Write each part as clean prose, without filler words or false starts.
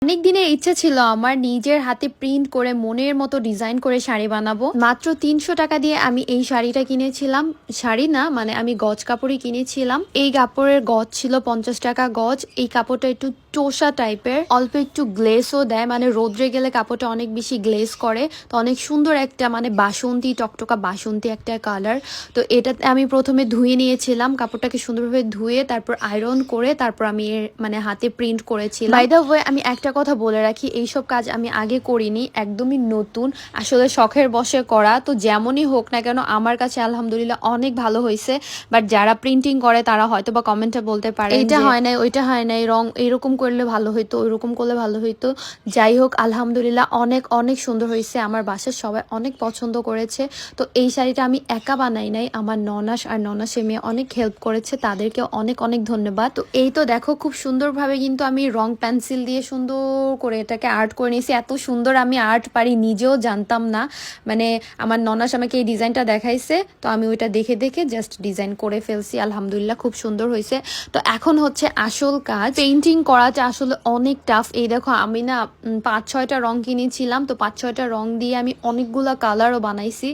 অনেক দিনের ইচ্ছা ছিল আমার নিজের হাতে প্রিন্ট করে মনের মতো ডিজাইন করে শাড়ি বানাবো। মাত্র 300 টাকা দিয়ে আমি এই শাড়িটা কিনেছিলাম। শাড়ি না, মানে আমি গজ কাপড়ই কিনেছিলাম। এই কাপড়ের গজ ছিল 50 টাকা গজ। এই কাপড়টা একটু টোসা টাইপের, অল্প একটু গ্লেসও দেয়, মানে রোদ্রে গেলে কাপড়টা অনেক বেশি গ্লেস করে। তো অনেক সুন্দর একটা মানে বাসন্তী, টকটকা বাসন্তী একটা কালার। তো এটা আমি প্রথমে ধুয়ে নিয়েছিলাম, কাপড়টাকে সুন্দরভাবে ধুয়ে তারপর আয়রন করে তারপর আমি মানে হাতে প্রিন্ট করেছিলাম। বাই দ্য ওয়ে আমি একটা কথা বলে রাখি, এইসব কাজ আমি আগে করিনি, একদমই নতুন, আসলে শখের বশে করা। তো যেমনই হোক না কেন আমার কাছে আলহামদুলিল্লাহ অনেক ভালো হয়েছে। বাট যারা প্রিন্টিং করে তারা হয়তো বা কমেন্টে বলতে পারে এইটা হয় নাই, ওইটা হয় নাই, রং এরকম করলে ভালো হইতো, ওইরকম করলে ভালো হইতো। যাই হোক আলহামদুলিল্লাহ অনেক অনেক সুন্দর হয়েছে, আমার বাসার সবাই অনেক পছন্দ করেছে। তো এই শাড়িটা আমি একা বানাই নাই, আমার ননাস আর ননাসের মেয়ে অনেক হেল্প করেছে, তাদেরকে অনেক অনেক ধন্যবাদ। তো এই তো দেখো খুব সুন্দরভাবে কিন্তু আমি রং পেন্সিল দিয়ে সুন্দর করে এটাকে আর্ট করে নিয়েছি। এত সুন্দর আমি আর্ট পারি নিজেও জানতাম না, মানে আমার ননাস আমাকে এই ডিজাইনটা দেখাইছে, তো আমি ওইটা দেখে দেখে জাস্ট ডিজাইন করে ফেলছি। আলহামদুলিল্লাহ খুব সুন্দর হয়েছে। তো এখন হচ্ছে আসল কাজ, পেইন্টিং করাটা আসলে অনেক টাফ। এই দেখো আমি না 5-6টা রং কিনেছিলাম, তো 5-6টা রং দিয়ে আমি অনেকগুলা কালারও বানাইছি।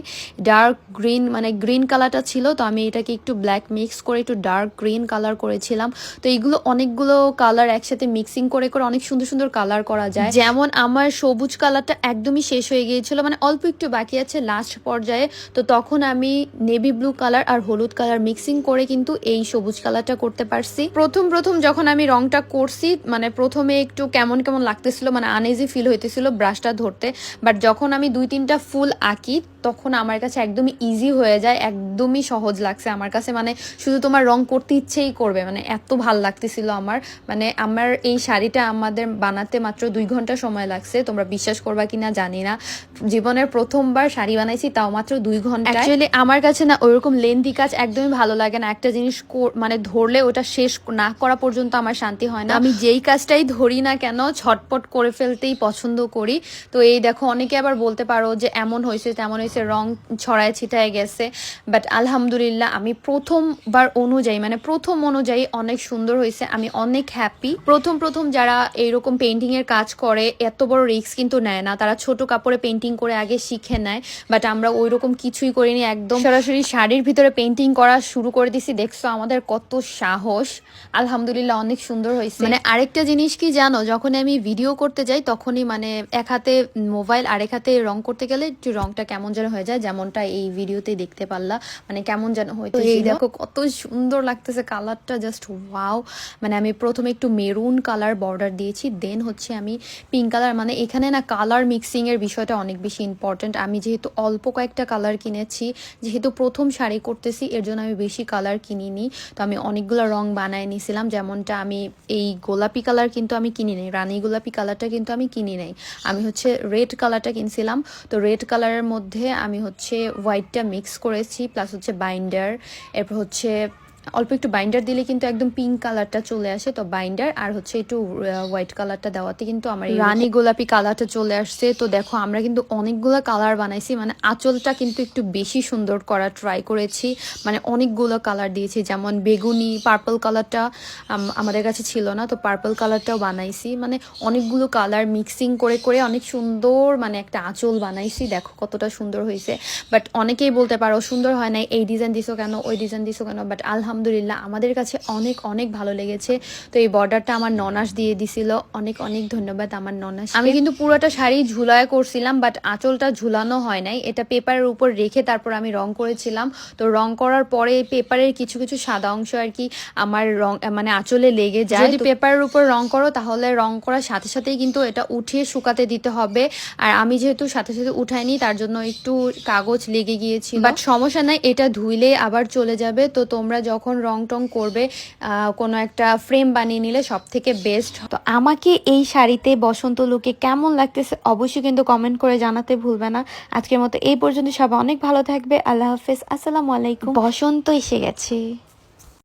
ডার্ক গ্রিন, মানে গ্রিন কালারটা ছিল, তো আমি এটাকে একটু ব্ল্যাক মিক্স করে একটু ডার্ক গ্রিন কালার করেছিলাম। তো এইগুলো অনেকগুলো কালার একসাথে মিক্সিং করে করে অনেক সুন্দর সুন্দর কালার করা যায়। যেমন আমার সবুজ কালারটা একদমই শেষ হয়ে গিয়েছিল, মানে অল্প একটু বাকি আছে লাস্ট পর্যায়ে। তো তখন আমি নেভি ব্লু কালার আর হলুদ কালার মিক্সিং করে কিন্তু এই সবুজ কালারটা করতে পারছি। প্রথম প্রথম যখন আমি রংটা করছি, মানে প্রথমে একটু কেমন কেমন লাগতেছিল, মানে আনইজি ফিল হইতেছিল ব্রাশটা ধরতে। বাট যখন আমি 2-3টা ফুল আঁকি তখন আমার কাছে একদমই ইজি হয়ে যায়, একদমই সহজ লাগছে আমার কাছে। মানে শুধু তোমার রং করতে ইচ্ছেই করবে, মানে এত ভাল লাগতেছিল আমার। মানে আমার এই শাড়িটা আমাদের বানাতে মাত্র 2 ঘন্টা সময় লাগছে, তোমরা বিশ্বাস করবা কিনা জানি না। জীবনের প্রথমবার শাড়ি বানাইছি, তাও মাত্র 2 ঘন্টা। অ্যাকচুয়ালি আমার কাছে না ওইরকম লেন্থি কাজ একদমই ভালো লাগে না। একটা জিনিস মানে ধরলে ওটা শেষ না করা পর্যন্ত আমার শান্তি হয় না। আমি যেই কাজটাই ধরি না কেন ঝটপট করে ফেলতেই পছন্দ করি। তো এই দেখো অনেকে আবার বলতে পারো যে এমন হয়েছে তেমন হয়েছে, রং ছড়ায় ছিটায় গেছে। বাট আলহামদুলিল্লাহ আমি প্রথমবার অনুযায়ী, মানে প্রথম অনুযায়ী অনেক সুন্দর হয়েছে, আমি অনেক হ্যাপি। প্রথম প্রথম যারা এইরকম পেইন্টিং এর কাজ করে এত বড় রিস্ক কিন্তু নেয় না, তারা ছোট কাপড়ে পেইন্টিং করে আগে শিখে নেয়। বাট আমরা ওইরকম কিছুই করিনি, একদম সরাসরি শাড়ির ভিতরে পেইন্টিং করা শুরু করে দিছি। দেখছো আমাদের কত সাহস। আলহামদুলিল্লাহ অনেক সুন্দর হয়েছে। মানে আরেকটা জিনিস কি জানো, যখন আমি ভিডিও করতে যাই তখনই মানে এক হাতে মোবাইল আর এক হাতে রং করতে গেলে একটু রংটা কেমন যেন হয়ে যায়, যেমনটা এই ভিডিওতে দেখতে পারলা, মানে কেমন যেন হয়তো। এই দেখো কত সুন্দর লাগতেছে কালারটা, জাস্ট ওয়াও। মানে আমি প্রথমে একটু মেরুন কালার বর্ডার দিয়েছি, দেন হচ্ছে আমি পিঙ্ক কালার, মানে এখানে না কালার মিক্সিং এর বিষয়টা অনেক বেশি ইম্পর্টেন্ট। আমি যেহেতু অল্প কয়েকটা কালার কিনেছি, যেহেতু প্রথম শাড়ি করতেছি এর জন্য আমি বেশি কালার কিনিনি। তো আমি অনেকগুলো রং বানায় নিয়েছিলাম, যেমনটা আমি এই গোলাপি কালার কিন্তু আমি কিনি নাই, রানী গোলাপি কালারটা কিন্তু আমি কিনি নাই, আমি হচ্ছে রেড কালারটা কিনছিলাম। তো রেড কালারের মধ্যে আমি হচ্ছে হোয়াইটটা মিক্স করেছি, প্লাস হচ্ছে বাইন্ডার, এরপর হচ্ছে অল্প একটু বাইন্ডার দিলে কিন্তু একদম পিঙ্ক কালারটা চলে আসে। তো বাইন্ডার আর হচ্ছে একটু হোয়াইট কালারটা দেওয়াতে কিন্তু আমার রানী গোলাপি কালারটা চলে আসছে। তো দেখো আমরা কিন্তু অনেকগুলো কালার বানাইছি, মানে আঁচলটা কিন্তু একটু বেশি সুন্দর করা ট্রাই করেছি, মানে অনেকগুলো কালার দিয়েছি। যেমন বেগুনি পার্পল কালারটা আমাদের কাছে ছিল না, তো পার্পল কালারটাও বানাইছি। মানে অনেকগুলো কালার মিক্সিং করে করে অনেক সুন্দর মানে একটা আঁচল বানাইছি। দেখো কতটা সুন্দর হয়েছে। বাট অনেকেই বলতে পারো সুন্দর হয় নাই, এই ডিজাইন দিছো কেন, ওই ডিজাইন দিছো কেন। বাট আলহামদুলিল্লাহ আমাদের কাছে অনেক অনেক ভালো লেগেছে। তো এই বর্ডারটা আমার ননাস দিয়ে দিছিল, অনেক অনেক ধন্যবাদ আমার ননাস। আমি কিন্তু পুরোটা শাড়ি ঝুলায় করছিলাম, বাট আঁচলটা ঝুলানো হয় নাই, এটা পেপারের উপর রেখে তারপর আমি রং করেছিলাম। তো রং করার পরে পেপারের কিছু কিছু সাদা অংশ আর কি আমার রং মানে আঁচলে লেগে যায়। যদি পেপারের উপর রং করো তাহলে রং করার সাথে সাথেই কিন্তু এটা উঠিয়ে শুকাতে দিতে হবে। আর আমি যেহেতু সাথে সাথে উঠাইনি তার জন্য একটু কাগজ লেগে গিয়েছিল, বাট সমস্যা নাই, এটা ধুইলে আবার চলে যাবে। তো তোমরা যখন রং টং করবে কোনো একটা ফ্রেম বানিয়ে নিলে সব থেকে বেস্ট। তো আমাকে এই শাড়িতে বসন্ত লুকে কেমন লাগতেছে অবশ্যই কিন্তু কমেন্ট করে জানাতে ভুলবে না। আজকের মতো এই পর্যন্ত, সবাই অনেক ভালো থাকবে। আল্লাহ হাফেজ, আসসালামু আলাইকুম। বসন্ত এসে গেছে।